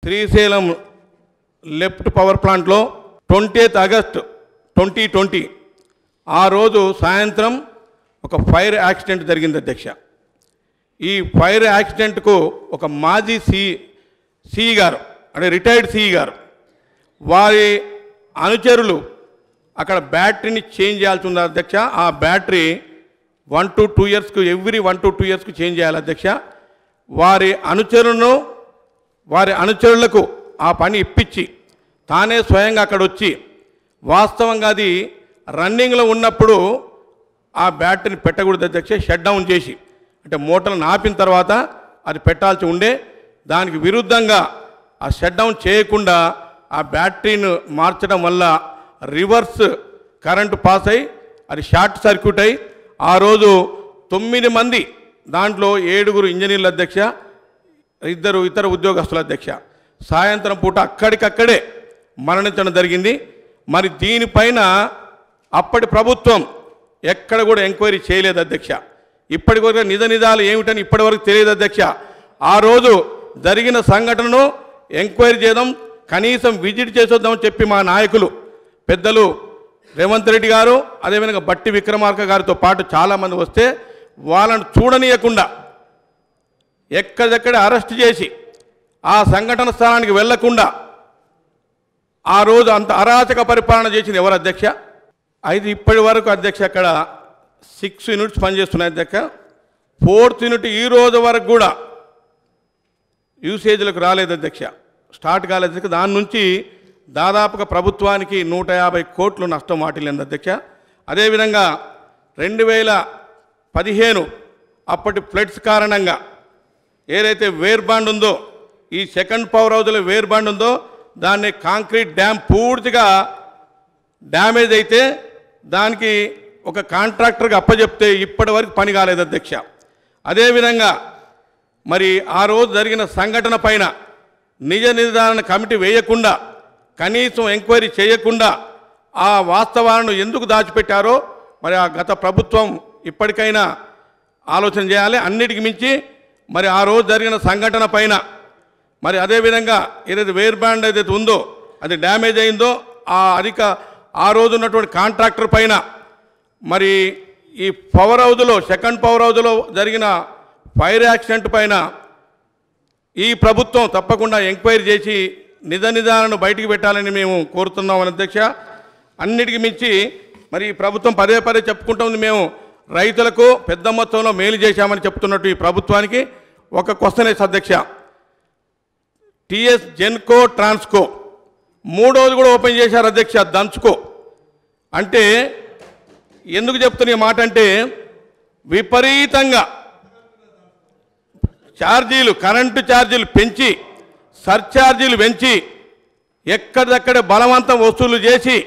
Srisailam left power ప్లాంట్లో 20th August 2020 ఆ రోజు సాయంత్రం ఒక ఫైర్ యాక్సిడెంట్ జరిగింది అధ్యక్ష. ఈ ఫైర్ యాక్సిడెంట్కు ఒక మాజీ సిఈ గారు అంటే రిటైర్డ్ సిఈ గారు వారి అనుచరులు అక్కడ బ్యాటరీని చేంజ్ చేయాల్సి ఉంది అధ్యక్ష. ఆ బ్యాటరీ 1 to 2 yearsకు ఎవ్రీ 1 to 2 yearsకు చేంజ్ చేయాలి అధ్యక్ష. వారి అనుచరులకు ఆ పని ఇప్పించి తానే స్వయంగా అక్కడ వచ్చి వాస్తవంగా అది రన్నింగ్లో ఉన్నప్పుడు ఆ బ్యాటరీని పెట్టకూడదు అధ్యక్ష. షట్ డౌన్ చేసి అంటే మోటార్లను ఆపిన తర్వాత అది పెట్టాల్సి ఉండే, దానికి విరుద్ధంగా ఆ షట్ డౌన్ చేయకుండా ఆ బ్యాటరీని మార్చడం వల్ల రివర్స్ కరెంటు పాస్ అయ్యి అది షార్ట్ సర్క్యూట్ అయ్యి ఆ రోజు 9 మంది, దాంట్లో 7 ఇంజనీర్ల అధ్యక్ష, 2 ఇతర ఉద్యోగస్తుల అధ్యక్ష, సాయంత్రం పూట అక్కడికక్కడే మరణించడం జరిగింది. మరి దీనిపైన అప్పటి ప్రభుత్వం ఎక్కడ కూడా ఎంక్వైరీ చేయలేదు అధ్యక్ష. ఇప్పటి వరకు నిజాలు ఏమిటని ఇప్పటివరకు తెలియదు అధ్యక్ష. ఆ రోజు జరిగిన సంఘటనను ఎంక్వైరీ చేద్దాం, కనీసం విజిట్ చేసొద్దామని చెప్పి మా నాయకులు పెద్దలు రేవంత్ రెడ్డి గారు అదేవిధంగా బట్టి విక్రమార్క గారితో పాటు చాలామంది వస్తే వాళ్ళను చూడనీయకుండా ఎక్కడెక్కడ అరెస్ట్ చేసి ఆ సంఘటన స్థానానికి వెళ్లకుండా ఆ రోజు అంత అరాచక పరిపాలన చేసింది ఎవరు అధ్యక్ష? అయితే ఇప్పటి వరకు అధ్యక్ష అక్కడ 6 యూనిట్స్ పనిచేస్తున్నాయి అధ్యక్ష. 4th యూనిట్ ఈ రోజు వరకు కూడా యూసేజ్లకు రాలేదు అధ్యక్ష, స్టార్ట్ కాలేదు అధ్యక్ష. దాని నుంచి దాదాపుగా ప్రభుత్వానికి 150 కోట్లు నష్టం వాటిల్లింది అధ్యక్ష. అదేవిధంగా 2015 అప్పటి ఫ్లడ్స్ కారణంగా ఏదైతే వేర్ బాండ్ ఉందో, ఈ సెకండ్ పవర్ హౌస్లో వేర్ బాండ్ ఉందో దాన్ని కాంక్రీట్ డ్యామ్ పూర్తిగా డ్యామేజ్ అయితే దానికి ఒక కాంట్రాక్టర్కి అప్పచెప్తే ఇప్పటి వరకు పని కాలేదు అధ్యక్ష. అదేవిధంగా మరి ఆ రోజు జరిగిన సంఘటన పైన నిజ నిర్ధారణ కమిటీ వేయకుండా, కనీసం ఎంక్వైరీ చేయకుండా ఆ వాస్తవాలను ఎందుకు దాచిపెట్టారో మరి ఆ గత ప్రభుత్వం ఇప్పటికైనా ఆలోచన చేయాలి. అన్నిటికి మించి మరి ఆ రోజు జరిగిన సంఘటన పైన మరి అదేవిధంగా ఏదైతే వేర్ బ్యాండ్ ఏదైతే ఉందో అది డ్యామేజ్ అయిందో ఆ రోజు ఉన్నటువంటి కాంట్రాక్టర్ పైన మరి ఈ పవర్ హౌస్లో సెకండ్ పవర్ హౌస్లో జరిగిన ఫైర్ యాక్సిడెంట్ పైన ఈ ప్రభుత్వం తప్పకుండా ఎంక్వైరీ చేసి నిజాలను బయటికి పెట్టాలని మేము కోరుతున్నాం అధ్యక్ష. అన్నిటికీ మించి మరి ఈ ప్రభుత్వం పదే చెప్పుకుంటుంది, మేము రైతులకు పెద్ద మొత్తంలో మేలు చేశామని చెప్తున్నట్టు ఈ ప్రభుత్వానికి ఒక క్వశ్చన్ వేసి అధ్యక్ష, టీఎస్ జెన్కో ట్రాన్స్కో 3వ కూడా ఓపెన్ చేశారు అధ్యక్ష. దంచుకో అంటే ఎందుకు చెప్తున్న ఈ మాట అంటే విపరీతంగా ఛార్జీలు, కరెంటు ఛార్జీలు పెంచి, సర్ఛార్జీలు పెంచి ఎక్కడిదక్కడే బలవంతం వసూలు చేసి